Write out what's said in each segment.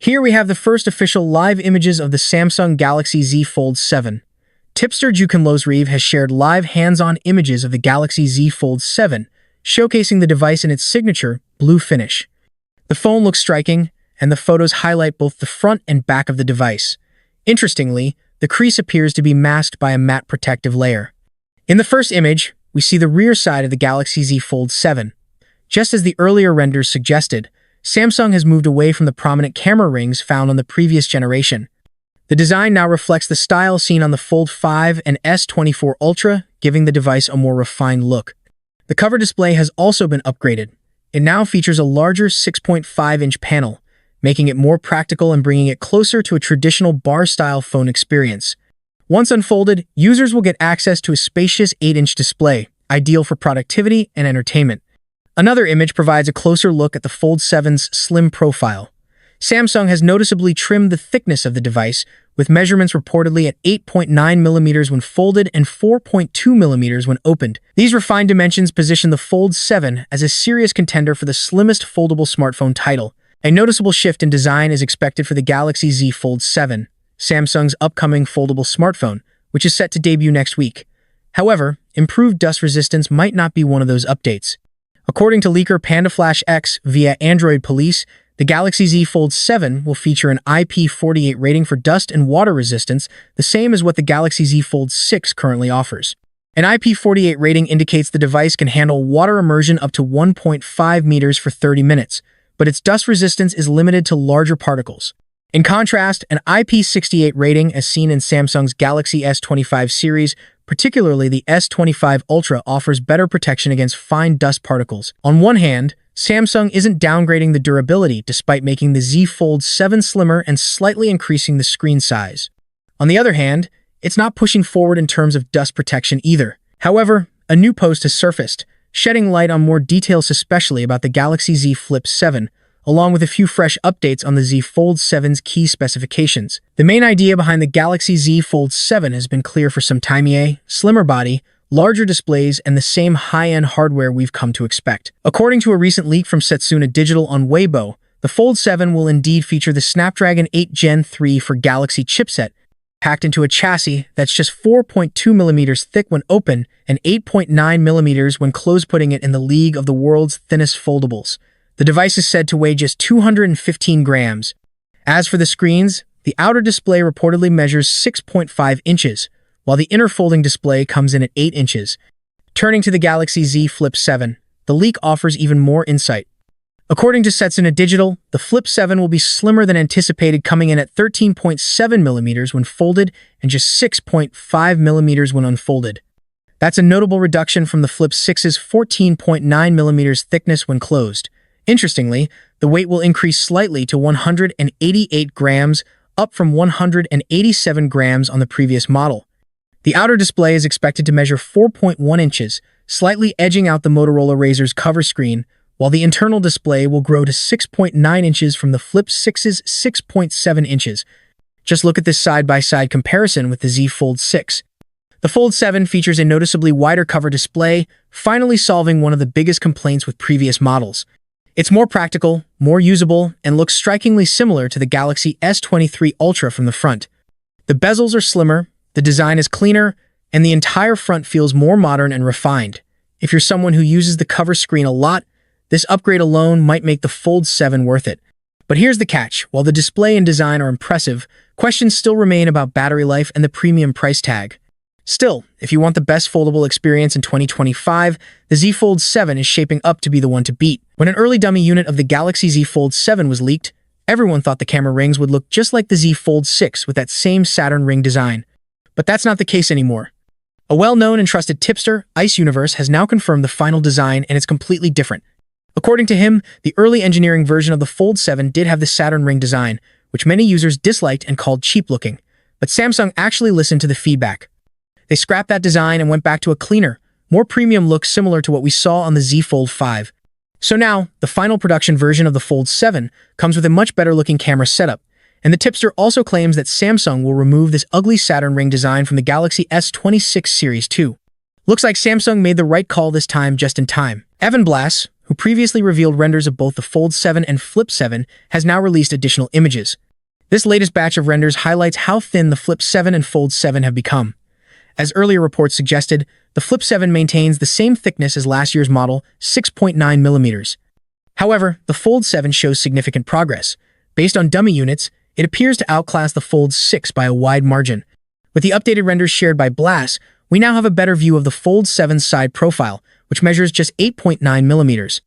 Here we have the first official live images of the Samsung Galaxy Z Fold 7. Tipster Jukan Lozrev has shared live hands-on images of the Galaxy Z Fold 7, showcasing the device in its signature blue finish. The phone looks striking, and the photos highlight both the front and back of the device. Interestingly, the crease appears to be masked by a matte protective layer. In the first image, we see the rear side of the Galaxy Z Fold 7. Just as the earlier renders suggested, Samsung has moved away from the prominent camera rings found on the previous generation. The design now reflects the style seen on the Fold 5 and S24 Ultra, giving the device a more refined look. The cover display has also been upgraded. It now features a larger 6.5-inch panel, making it more practical and bringing it closer to a traditional bar-style phone experience. Once unfolded, users will get access to a spacious 8-inch display, ideal for productivity and entertainment. Another image provides a closer look at the Fold 7's slim profile. Samsung has noticeably trimmed the thickness of the device, with measurements reportedly at 8.9mm when folded and 4.2mm when opened. These refined dimensions position the Fold 7 as a serious contender for the slimmest foldable smartphone title. A noticeable shift in design is expected for the Galaxy Z Fold 7, Samsung's upcoming foldable smartphone, which is set to debut next week. However, improved dust resistance might not be one of those updates. According to leaker PandaFlash X via Android Police, the Galaxy Z Fold 7 will feature an IP48 rating for dust and water resistance, the same as what the Galaxy Z Fold 6 currently offers. An IP48 rating indicates the device can handle water immersion up to 1.5 meters for 30 minutes, but its dust resistance is limited to larger particles. In contrast, an IP68 rating, as seen in Samsung's Galaxy S25 series, particularly the S25 Ultra, offers better protection against fine dust particles. On one hand, Samsung isn't downgrading the durability despite making the Z Fold 7 slimmer and slightly increasing the screen size. On the other hand, it's not pushing forward in terms of dust protection either. However, a new post has surfaced, shedding light on more details especially about the Galaxy Z Flip 7, along with a few fresh updates on the Z Fold 7's key specifications. The main idea behind the Galaxy Z Fold 7 has been clear for some time: slimmer body, larger displays, and the same high-end hardware we've come to expect. According to a recent leak from Setsuna Digital on Weibo, the Fold 7 will indeed feature the Snapdragon 8 Gen 3 for Galaxy chipset, packed into a chassis that's just 4.2mm thick when open and 8.9mm when closed, putting it in the league of the world's thinnest foldables. The device is said to weigh just 215 grams. As for the screens, the outer display reportedly measures 6.5 inches, while the inner folding display comes in at 8 inches. Turning to the Galaxy Z Flip 7, the leak offers even more insight. According to Setsuna Digital, the Flip 7 will be slimmer than anticipated, coming in at 13.7mm when folded and just 6.5mm when unfolded. That's a notable reduction from the Flip 6's 14.9mm thickness when closed. Interestingly, the weight will increase slightly to 188 grams, up from 187 grams on the previous model. The outer display is expected to measure 4.1 inches, slightly edging out the Motorola Razr's cover screen, while the internal display will grow to 6.9 inches from the Flip 6's 6.7 inches. Just look at this side-by-side comparison with the Z Fold 6. The Fold 7 features a noticeably wider cover display, finally solving one of the biggest complaints with previous models. It's more practical, more usable, and looks strikingly similar to the Galaxy S23 Ultra from the front. The bezels are slimmer, the design is cleaner, and the entire front feels more modern and refined. If you're someone who uses the cover screen a lot, this upgrade alone might make the Fold 7 worth it. But here's the catch: while the display and design are impressive, questions still remain about battery life and the premium price tag. Still, if you want the best foldable experience in 2025, the Z Fold 7 is shaping up to be the one to beat. When an early dummy unit of the Galaxy Z Fold 7 was leaked, everyone thought the camera rings would look just like the Z Fold 6 with that same Saturn ring design. But that's not the case anymore. A well-known and trusted tipster, Ice Universe, has now confirmed the final design, and it's completely different. According to him, the early engineering version of the Fold 7 did have the Saturn ring design, which many users disliked and called cheap-looking. But Samsung actually listened to the feedback. They scrapped that design and went back to a cleaner, more premium look similar to what we saw on the Z Fold 5. So now, the final production version of the Fold 7 comes with a much better-looking camera setup, and the tipster also claims that Samsung will remove this ugly Saturn ring design from the Galaxy S26 series too. Looks like Samsung made the right call this time just in time. Evan Blass, who previously revealed renders of both the Fold 7 and Flip 7, has now released additional images. This latest batch of renders highlights how thin the Flip 7 and Fold 7 have become. As earlier reports suggested, the Flip 7 maintains the same thickness as last year's model, 6.9 millimeters. However, the Fold 7 shows significant progress. Based on dummy units, it appears to outclass the Fold 6 by a wide margin. With the updated renders shared by Blass, we now have a better view of the Fold 7's side profile, which measures just 8.9 millimeters.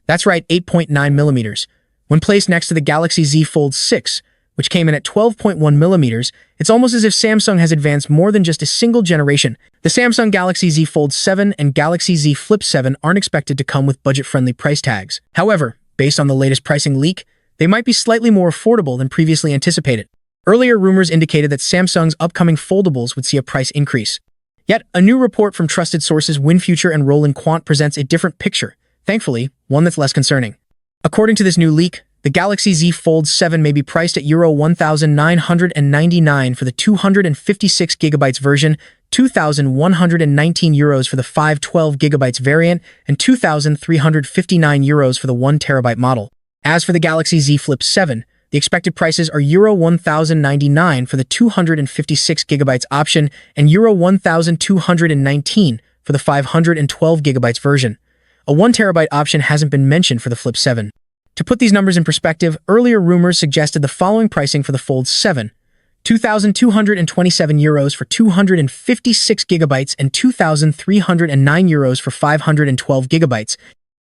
That's right, 8.9 millimeters. When placed next to the Galaxy Z Fold 6, which came in at 12.1 millimeters, it's almost as if Samsung has advanced more than just a single generation. The Samsung Galaxy Z Fold 7 and Galaxy Z Flip 7 aren't expected to come with budget-friendly price tags. However, based on the latest pricing leak, they might be slightly more affordable than previously anticipated. Earlier rumors indicated that Samsung's upcoming foldables would see a price increase. Yet, a new report from trusted sources WinFuture and Roland Quant presents a different picture, thankfully, one that's less concerning. According to this new leak, the Galaxy Z Fold 7 may be priced at Euro 1,999 for the 256GB version, €2,119 for the 512GB variant, and €2,359 for the 1TB model. As for the Galaxy Z Flip 7, the expected prices are Euro 1,099 for the 256GB option and Euro 1,219 for the 512GB version. A 1TB option hasn't been mentioned for the Flip 7. To put these numbers in perspective, earlier rumors suggested the following pricing for the Fold 7: €2,227 for 256GB and €2,309 for 512GB,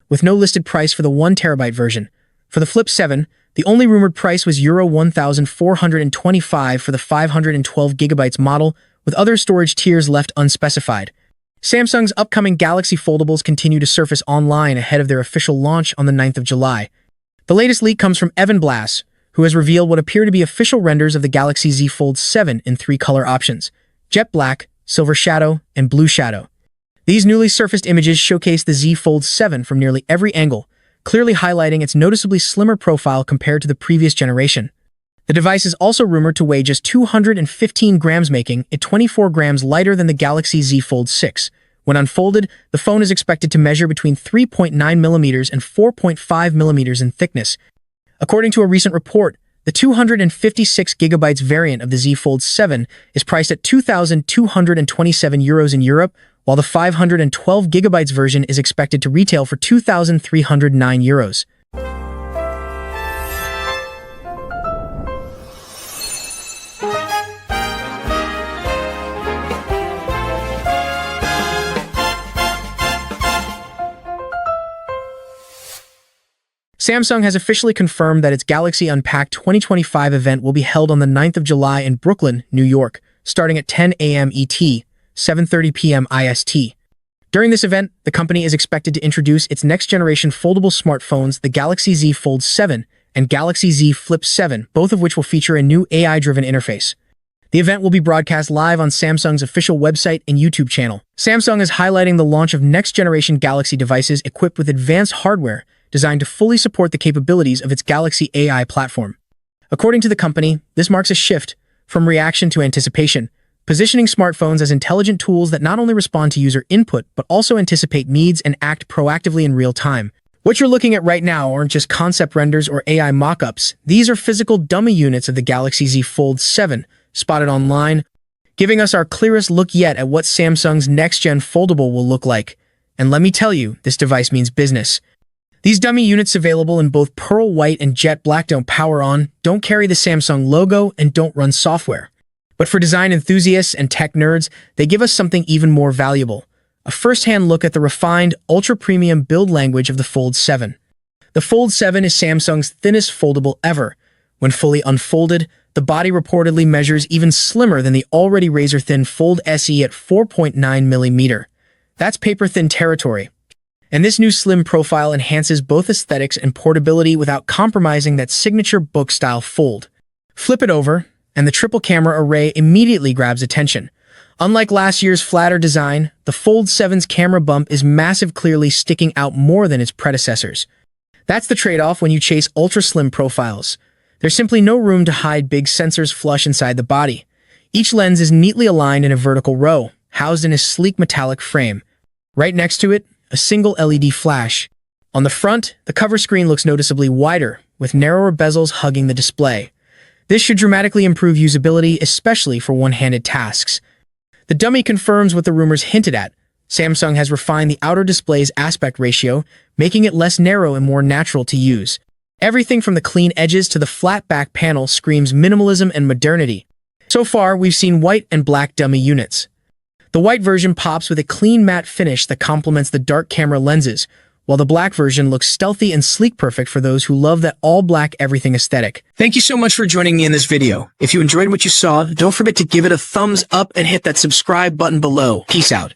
with no listed price for the 1TB version. For the Flip 7, the only rumored price was Euro 1,425 for the 512GB model, with other storage tiers left unspecified. Samsung's upcoming Galaxy foldables continue to surface online ahead of their official launch on the 9th of July. The latest leak comes from Evan Blass, who has revealed what appear to be official renders of the Galaxy Z Fold 7 in 3 color options: jet black, silver shadow, and blue shadow. These newly surfaced images showcase the Z Fold 7 from nearly every angle, clearly highlighting its noticeably slimmer profile compared to the previous generation. The device is also rumored to weigh just 215 grams, making it 24 grams lighter than the Galaxy Z Fold 6. When unfolded, the phone is expected to measure between 3.9 millimeters and 4.5 millimeters in thickness. According to a recent report, the 256GB variant of the Z Fold 7 is priced at €2,227 in Europe, while the 512GB version is expected to retail for €2,309. Samsung has officially confirmed that its Galaxy Unpacked 2025 event will be held on the 9th of July in Brooklyn, New York, starting at 10 a.m. ET, 7:30 p.m. IST. During this event, the company is expected to introduce its next-generation foldable smartphones, the Galaxy Z Fold 7 and Galaxy Z Flip 7, both of which will feature a new AI-driven interface. The event will be broadcast live on Samsung's official website and YouTube channel. Samsung is highlighting the launch of next-generation Galaxy devices equipped with advanced hardware designed to fully support the capabilities of its Galaxy AI platform. According to the company, this marks a shift from reaction to anticipation, positioning smartphones as intelligent tools that not only respond to user input but also anticipate needs and act proactively in real time. What you're looking at right now aren't just concept renders or AI mock-ups. These are physical dummy units of the Galaxy Z Fold 7, spotted online, giving us our clearest look yet at what Samsung's next-gen foldable will look like. And let me tell you, this device means business. These dummy units, available in both pearl white and jet black, don't power on, don't carry the Samsung logo, and don't run software. But for design enthusiasts and tech nerds, they give us something even more valuable: a first-hand look at the refined, ultra-premium build language of the Fold 7. The Fold 7 is Samsung's thinnest foldable ever. When fully unfolded, the body reportedly measures even slimmer than the already razor-thin Fold SE at 4.9mm. That's paper-thin territory. And this new slim profile enhances both aesthetics and portability without compromising that signature book-style fold. Flip it over, and the triple camera array immediately grabs attention. Unlike last year's flatter design, the Fold 7's camera bump is massive, clearly sticking out more than its predecessors. That's the trade-off when you chase ultra-slim profiles. There's simply no room to hide big sensors flush inside the body. Each lens is neatly aligned in a vertical row, housed in a sleek metallic frame. Right next to it, a single LED flash. On the front, the cover screen looks noticeably wider, with narrower bezels hugging the display. This should dramatically improve usability, especially for one-handed tasks. The dummy confirms what the rumors hinted at. Samsung has refined the outer display's aspect ratio, making it less narrow and more natural to use. Everything from the clean edges to the flat back panel screams minimalism and modernity. So far, we've seen white and black dummy units. The white version pops with a clean matte finish that complements the dark camera lenses, while the black version looks stealthy and sleek, perfect for those who love that all-black everything aesthetic. Thank you so much for joining me in this video. If you enjoyed what you saw, don't forget to give it a thumbs up and hit that subscribe button below. Peace out.